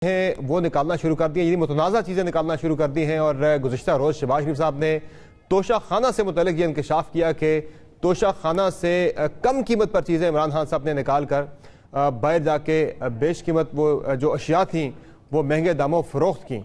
ہیں وہ نکالنا شروع کر دی ہیں، یہ متنازع چیزیں نکالنا شروع کر دی ہیں۔ اور گزشتہ روز شہباز شریف صاحب نے توشہ خانہ سے متعلق یہ انکشاف کیا کہ توشہ خانہ سے کم قیمت پر چیزیں عمران خان صاحب نے نکال کر باہر جا کے بیش قیمت وہ جو اشیاء تھیں وہ مہنگے داموں فروخت کیں۔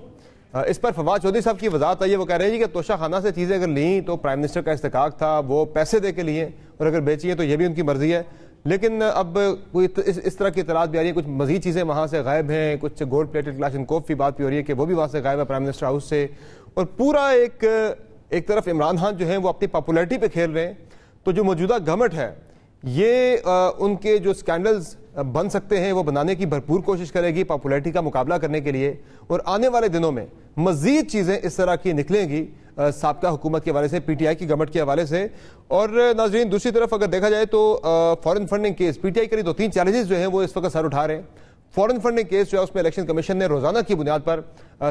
اس پر فواد چودھری صاحب کی وضاحت آئی ہے، وہ کہہ رہے ہیں کہ توشہ خانہ سے چیزیں اگر لیں تو پرائم منسٹر کا استحقاق تھا، وہ پیسے دے کے لیے، اور اگر بیچی ہیں تو یہ بھی ان کی مرضی ہے۔ لیکن اب کوئی اس طرح کی اطلاعات بھی آ رہی ہے، کچھ مزید چیزیں وہاں سے غائب ہیں، کچھ گولڈ پلیٹڈ کلاشنکوف کی بات بھی ہو رہی ہے کہ وہ بھی وہاں سے غائب ہے پرائم منسٹر ہاؤس سے۔ اور پورا ایک طرف عمران خان جو ہیں وہ اپنی پاپولیرٹی پہ کھیل رہے ہیں، تو جو موجودہ گورنمنٹ ہے یہ ان کے جو سکینڈلز بن سکتے ہیں وہ بنانے کی بھرپور کوشش کرے گی پاپولیرٹی کا مقابلہ کرنے کے لیے، اور آنے والے دنوں میں مزید چیزیں اس طرح کی نکلیں گی سابقہ حکومت کے حوالے سے، پی ٹی آئی کی گورنمنٹ کے حوالے سے۔ اور ناظرین دوسری طرف اگر دیکھا جائے تو foreign funding case, P T I کے لیے دو تین چیلنجز جو ہیں وہ اس وقت سر اٹھا رہے ہیں۔ فورن فنڈنگ کیس جو ہے اس میں الیکشن کمیشن نے روزانہ کی بنیاد پر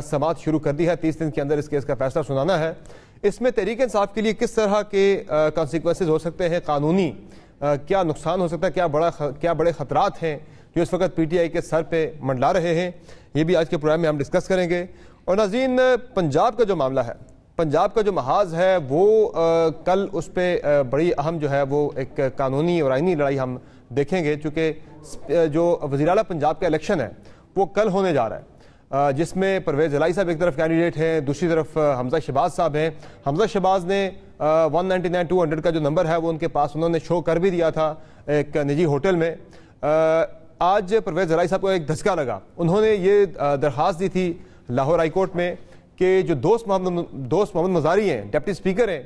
سماعت شروع کر دی ہے، 30 دن کے اندر اس کیس کا فیصلہ سنانا ہے۔ اس میں تحریک انصاف کے لیے کس طرح کے کانسیکوینسز ہو سکتے ہیں قانونی، کیا نقصان ہو سکتا ہے، کیا بڑے خطرات ہیں جو اس وقت پی ٹی آئی کے سر پہ منڈلا رہے ہیں، یہ بھی آج کے پروگرام میں ہم ڈسکس کریں گے۔ اور ناظرین پنجاب کا جو معاملہ ہے، پنجاب کا جو محاذ ہے وہ کل اس پہ بڑی اہم جو ہے وہ ایک قانونی اور آئینی لڑائی ہم دیکھیں گے، چونکہ جو وزیر اعلیٰ پنجاب کا الیکشن ہے وہ کل ہونے جا رہا ہے، جس میں پرویز الہی صاحب ایک طرف کینڈیڈیٹ ہیں، دوسری طرف حمزہ شہباز صاحب ہیں۔ حمزہ شہباز نے 199-200 کا جو نمبر ہے وہ ان کے پاس انہوں نے شو کر بھی دیا تھا ایک نجی ہوٹل میں۔ آج پرویز الہی صاحب کو ایک دھچکا لگا، انہوں نے یہ درخواست دی تھی لاہور ہائی کورٹ میں کہ جو دوست محمد مزاری ہیں، ڈپٹی اسپیکر ہیں،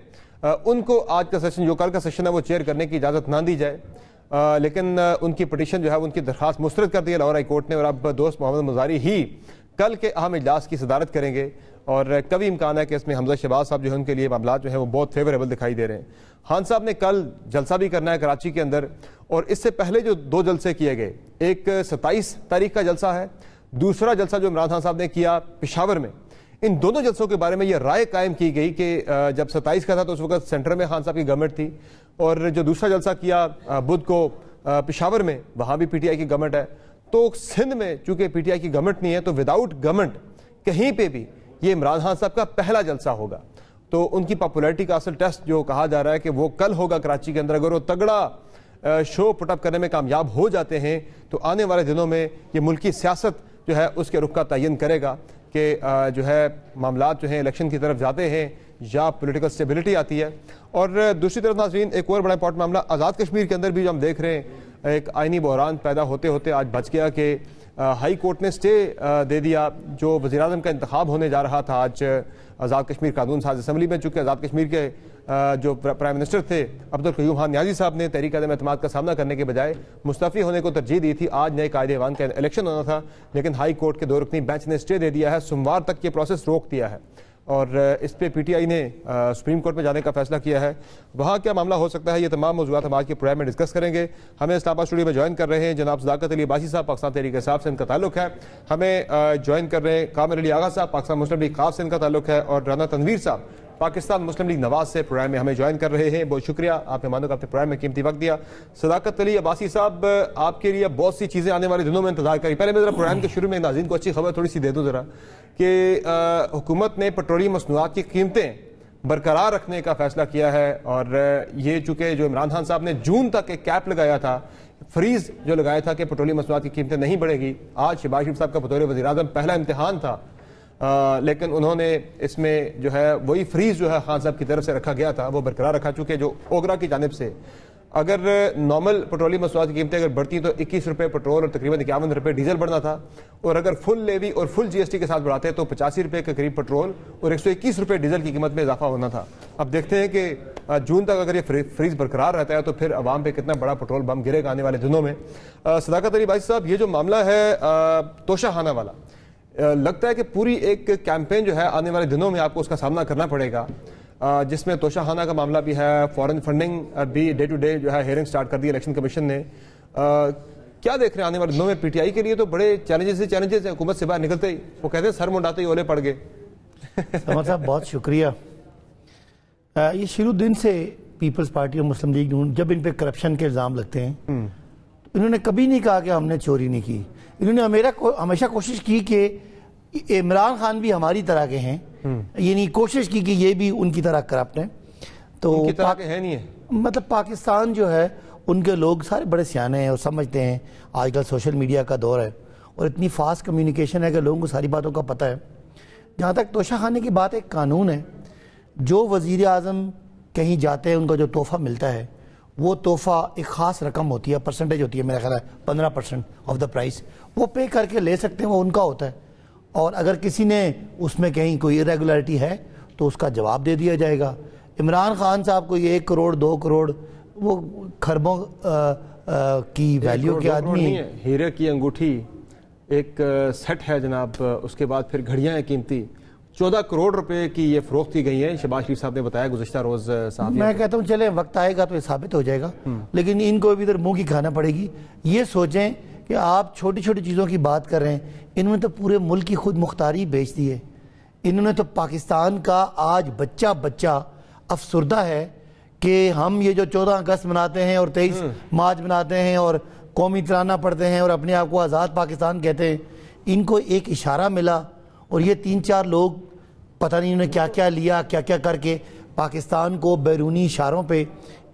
ان کو آج کا سیشن جو کل کا سیشن ہے وہ چیئر کرنے کی اجازت نہ دی جائے، لیکن ان کی پٹیشن جو ہے ان کی درخواست مسترد کر دی ہے لاہور ہائی کورٹ نے، اور اب دوست محمد مزاری ہی کل کے اہم اجلاس کی صدارت کریں گے، اور کبھی امکان ہے کہ اس میں حمزہ شہباز صاحب جو ہے ان کے لیے معاملات جو ہیں وہ بہت فیوریبل دکھائی دے رہے ہیں۔ خان صاحب نے کل جلسہ بھی کرنا ہے کراچی کے اندر، اور اس سے پہلے جو دو جلسے کیے گئے، ایک 27 تاریخ کا جلسہ ہے، دوسرا جلسہ جو عمران خان صاحب نے کیا پشاور میں، ان دونوں جلسوں کے بارے میں یہ رائے قائم کی گئی کہ جب 27 کا تھا تو اس وقت سینٹر میں خان صاحب کی گورنمنٹ تھی، اور جو دوسرا جلسہ کیا بدھ کو پشاور میں، وہاں بھی پی ٹی آئی کی گورنمنٹ ہے، تو سندھ میں چونکہ پی ٹی آئی کی گورنمنٹ نہیں ہے تو وداؤٹ گورنمنٹ کہیں پہ بھی یہ عمران خان صاحب کا پہلا جلسہ ہوگا۔ تو ان کی پاپولیرٹی کا اصل ٹیسٹ جو کہا جا رہا ہے کہ وہ کل ہوگا کراچی کے اندر۔ اگر وہ تگڑا شو پٹ اپ کرنے میں کامیاب ہو جاتے ہیں تو آنے والے دنوں میں یہ ملکی سیاست جو ہے اس کے رخ کا تعین کرے گا کہ جو ہے معاملات جو ہیں الیکشن کی طرف جاتے ہیں یا پولیٹیکل سٹیبلٹی آتی ہے۔ اور دوسری طرف ناظرین ایک اور بڑا امپورٹنٹ معاملہ آزاد کشمیر کے اندر بھی جو ہم دیکھ رہے ہیں، ایک آئینی بحران پیدا ہوتے ہوتے آج بچ گیا کہ ہائی کورٹ نے سٹے دے دیا جو وزیر اعظم کا انتخاب ہونے جا رہا تھا آج آزاد کشمیر قانون ساز اسمبلی میں، چونکہ آزاد کشمیر کے جو پرائم منسٹر تھے عبدالقیوم خان نیازی صاحب نے تحریک عدم اعتماد کا سامنا کرنے کے بجائے مستعفی ہونے کو ترجیح دی تھی۔ آج نئے قائد ایوان کا الیکشن ہونا تھا، لیکن ہائی کورٹ کے 2 رکنی بینچ نے سٹے دے دیا ہے، سوموار تک یہ پروسیس روک دیا ہے، اور اس پہ پی ٹی آئی نے سپریم کورٹ میں جانے کا فیصلہ کیا ہے۔ وہاں کیا معاملہ ہو سکتا ہے، یہ تمام موضوعات ہم آج کے پروگرام میں ڈسکس کریں گے۔ ہمیں اسلام آباد اسٹوڈیو میں جوائن کر رہے ہیں جناب صداقت علی عباسی صاحب، پاکستان تحریک انصاف سے ان کا تعلق ہے۔ ہمیں جوائن کر رہے ہیں کامر علی آغا صاحب، پاکستان مسلم لیگ خاص سے ان کا تعلق ہے، اور رانا تنویر صاحب پاکستان مسلم لیگ نواز سے پروگرام میں ہمیں جوائن کر رہے ہیں۔ بہت شکریہ آپ مہمانوں کا اپنے پروگرام میں قیمتی وقت دیا۔ صداقت علی عباسی صاحب، آپ کے لیے بہت سی چیزیں آنے والے دنوں میں انتظار کری۔ پہلے میں ذرا پروگرام کے شروع میں ناظرین کو اچھی خبر تھوڑی سی دے دوں ذرا کہ حکومت نے پیٹرولیم مصنوعات کی قیمتیں برقرار رکھنے کا فیصلہ کیا ہے، اور یہ چونکہ جو عمران خان صاحب نے جون تک ایک کیپ لگایا تھا، فریز جو لگایا تھا کہ پیٹرولیم مصنوعات کی قیمتیں نہیں بڑھے گی، آج شہباز شریف صاحب کا بطور وزیر اعظم پہلا امتحان تھا، لیکن انہوں نے اس میں جو ہے وہی فریز جو ہے خان صاحب کی طرف سے رکھا گیا تھا وہ برقرار رکھا، چونکہ جو اوگرا کی جانب سے اگر نارمل پیٹرولیم مصنوعات کی قیمتیں اگر بڑھتی تو 21 روپے پیٹرول اور تقریباً 51 روپے ڈیزل بڑھنا تھا، اور اگر فل لیوی اور فل جی ایس ٹی کے ساتھ بڑھاتے تو 85 روپے کے قریب پیٹرول اور 121 روپے ڈیزل کی قیمت میں اضافہ ہونا تھا۔ اب دیکھتے ہیں کہ جون تک اگر یہ فریز برقرار رہتا ہے تو پھر عوام پہ کتنا بڑا پیٹرول بم گرے گا آنے والے دنوں میں۔ صداقت علی بھائی صاحب، یہ جو معاملہ ہے توشہ خانہ والا، لگتا ہے کہ پوری ایک کیمپین جو ہے آنے والے دنوں میں آپ کو اس کا سامنا کرنا پڑے گا، جس میں توشہ خانہ کا معاملہ بھی ہے، فورن فنڈنگ بھی ڈے ٹو ڈے جو ہے ہیئرنگ سٹارٹ کر دی الیکشن کمیشن نے۔ کیا دیکھ رہے ہیں آنے والے دنوں میں؟ پی ٹی آئی کے لیے تو بڑے چیلنجز ہیں، حکومت سے باہر نکلتے ہی وہ کہتے ہیں سر منڈاتے ہی اولے پڑ گئے۔ سمر صاحب بہت شکریہ۔ یہ شروع دن سے پیپلز پارٹی اور مسلم لیگ نون جب ان پہ کرپشن کے الزام لگتے ہیں، انہوں نے کبھی نہیں کہا کہ ہم نے چوری نہیں کی، انہوں نے ہمیشہ کوشش کی کہ عمران خان بھی ہماری طرح کے ہیں، یعنی کوشش کی کہ یہ بھی ان کی طرح کرپٹ ہیں. تو ان کی طرح کے ہیں نہیں ہے، مطلب پاکستان جو ہے ان کے لوگ سارے بڑے سیانے ہیں اور سمجھتے ہیں. آج کل سوشل میڈیا کا دور ہے اور اتنی فاسٹ کمیونیکیشن ہے کہ لوگوں کو ساری باتوں کا پتہ ہے. جہاں تک توشہ خانے کی بات، ایک قانون ہے، جو وزیر اعظم کہیں جاتے ہیں ان کا جو تحفہ ملتا ہے وہ تحفہ ایک خاص رقم ہوتی ہے، پرسنٹیج ہوتی ہے، میرا خیال ہے 15% آف دا پرائس، وہ پے کر کے لے سکتے ہیں، وہ ان کا ہوتا ہے. اور اگر کسی نے اس میں کہیں کوئی irregularity ہے تو اس کا جواب دے دیا جائے گا. عمران خان صاحب کو یہ 1 کروڑ 2 کروڑ وہ خربوں کی ویلیو کے آدمی ہیں. ہیرے کی انگوٹھی ایک سیٹ ہے جناب، اس کے بعد پھر گھڑیاں ہیں قیمتی 14 کروڑ روپے کی یہ فروخت کی گئی ہیں. شہباز شریف صاحب نے بتایا گزشتہ روز صاحب. میں کہتا ہوں چلیں وقت آئے گا تو یہ ثابت ہو جائے گا، لیکن ان کو بھی ادھر منہ کی کھانا پڑے گی. یہ سوچیں کہ آپ چھوٹی چھوٹی چیزوں کی بات کر رہے ہیں، انہوں نے تو پورے ملک کی خود مختاری بیچ دی ہے. انہوں نے تو پاکستان کا آج بچہ افسردہ ہے کہ ہم یہ جو 14 اگست مناتے ہیں اور 23 مارچ مناتے ہیں اور قومی ترانہ پڑھتے ہیں اور اپنے آپ کو آزاد پاکستان کہتے ہیں. ان کو ایک اشارہ ملا اور یہ 3-4 لوگ پتہ نہیں انہوں نے کیا کیا لیا، کیا کیا کر کے پاکستان کو بیرونی اشاروں پہ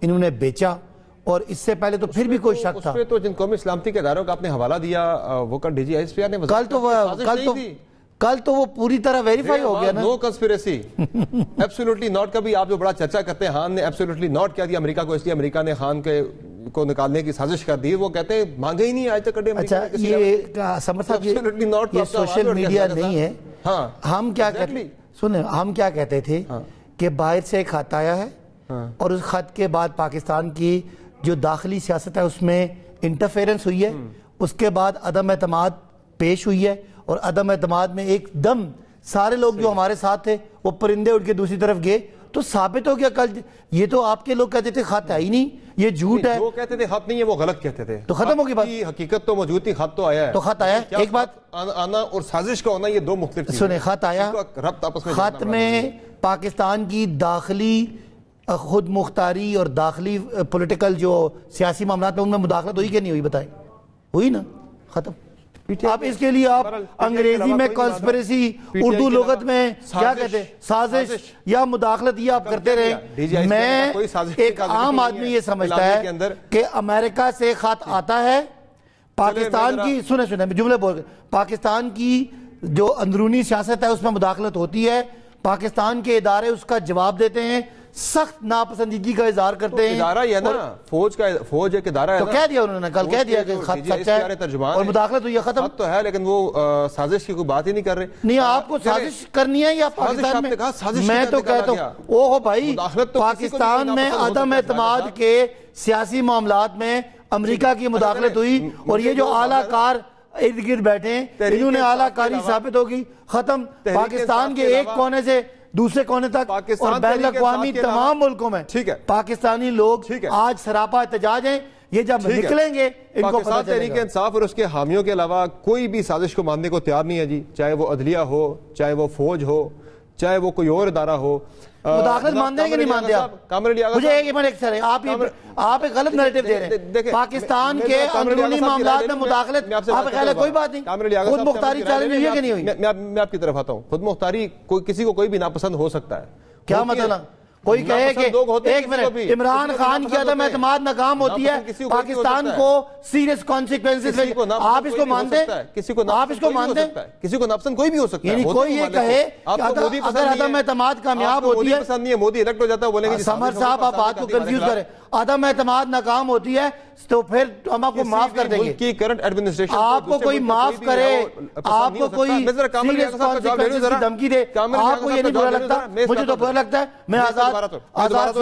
انہوں نے بیچا. اور اس سے پہلے تو پھر بھی کوئی شک تھا. اس پہ تو جن قومی سلامتی کے اداروں کا آپ نے حوالہ دیا وہ کل D G S P R نے کل تو وہ پوری طرح ویریفائی ہو گیا نا. نو کنسپیریسی، ایبسولوٹلی ناٹ. کبھی آپ جو بڑا چرچا کرتے ہیں خان نے ایبسولوٹلی ناٹ کیا دیا امریکہ کو، اس لیے امریکہ نے خان کو نکالنے کی سازش کر دی. وہ کہتے ہیں مانگے ہی نہیں آج تک. اچھا یہ سمر صاحب یہ سوشل میڈیا نہیں ہے. ہم کیا کہتے ہیں سنیں، ہم کیا کہتے تھے کہ باہر سے ایک خط آیا ہے اور اس خط کے بعد پاکستان کی جو داخلی سیاست ہے اس میں انٹرفیرنس ہوئی ہے، اس کے بعد عدم اعتماد پیش ہوئی ہے اور عدم اعتماد میں ایک دم سارے لوگ جو ہمارے ساتھ تھے وہ پرندے اڑ کے دوسری طرف گئے. تو ثابت ہو گیا کل. یہ تو آپ کے لوگ کہتے تھے خط ہے ہی نہیں، یہ جھوٹ ہے. وہ کہتے تھے خط نہیں ہے، وہ غلط کہتے تھے. تو ختم ہوگی بات. حقیقت تو موجود تھی، خط تو آیا ہے. تو خط آیا ہے. ایک بات آنا اور سازش کا ہونا یہ دو مختلف چیزیں. سنیں، خط آیا، خط میں پاکستان کی داخلی خود مختاری اور داخلی پولیٹیکل جو سیاسی معاملات ہیں ان میں مداخلت ہوئی کہ نہیں ہوئی؟ بتائیں. ہوئی نا؟ ختم. آپ اس کے لیے آپ انگریزی میں کانسپریسی، اردو لغت میں کیا کہتے ہیں، سازش یا مداخلت، یہ آپ کرتے رہے. میں ایک عام آدمی یہ سمجھتا ہے کہ امریکہ سے خط آتا ہے پاکستان کی، سنیں جملے بول کے، پاکستان کی جو اندرونی سیاست ہے اس میں مداخلت ہوتی ہے، پاکستان کے ادارے اس کا جواب دیتے ہیں، سخت ناپسندیدگی کا اظہار کرتے ہیں. ادارہ یہ ہے نا، فوج ایک ادارہ ہے. تو کہہ دیا انہوں نے کل، کہہ دیا کہ خط سچا ہے اور مداخلت ہوئی ہے. ختم. خط تو ہے لیکن وہ سازش کی کوئی بات ہی نہیں کر رہے. نہیں، آپ کو سازش کرنی ہے یا پاکستان میں تو کہتا ہوں اوہ بھائی، پاکستان میں عدم اعتماد کے سیاسی معاملات میں امریکہ کی مداخلت ہوئی اور یہ جو اعلیٰ کار ارد گرد بیٹھے ہیں انہوں نے اعلیٰ کاری ثابت ہوگی. ختم. پاکستان کے ایک کونے سے دوسرے کونے تک اور بین الاقوامی تمام ملکوں میں پاکستانی لوگ آج سراپا احتجاج ہیں. یہ جب نکلیں گے ان کو پتہ چلے گا. تحریک انصاف اور اس کے حامیوں کے علاوہ کوئی بھی سازش کو ماننے کو تیار نہیں ہے جی، چاہے وہ عدلیہ ہو، چاہے وہ فوج ہو، چاہے وہ کوئی اور ادارہ ہو. مداخلت مانتے ہیں کہ نہیں مانتے آپ؟ مجھے ایک سر آپ ایک غلط نیریٹو دے رہے ہیں. پاکستان کے اندرونی معاملات میں مداخلت آپ خیال ہے کوئی بات نہیں، خود مختاری چیلنج ہوئی ہے کہ نہیں ہوئی؟ میں آپ کی طرف آتا ہوں. خود مختاری کسی کو کوئی بھی ناپسند ہو سکتا ہے. کیا مطلب؟ کوئی کہے کہ ایک منٹ عمران خان کی عدم اعتماد ناکام ہوتی ہے، پاکستان کو سیریس کانسیکوینسز، آپ اس کو مانتے ہیں؟ آپ اس کو مانتے ہیں؟ کسی کو ناپسند کوئی بھی ہو سکتا ہے. یعنی کوئی یہ کہے کہ اگر عدم اعتماد کامیاب ہوتی ہے، مودی الیکٹ ہو جاتا ہے، بولیں گے سمر صاحب آپ بات کو کنفیوز کریں، عدم اعتماد ناکام ہوتی ہے تو پھر ہم آپ کو معاف کر دیں گے. آپ کو کوئی معاف کرے، آپ کو کوئی سیریس کانسیکوینسز کی دھمکی دے، آپ کو یہ نہیں برا لگتا؟ مجھے تو برا لگتا ہے. میں آزاد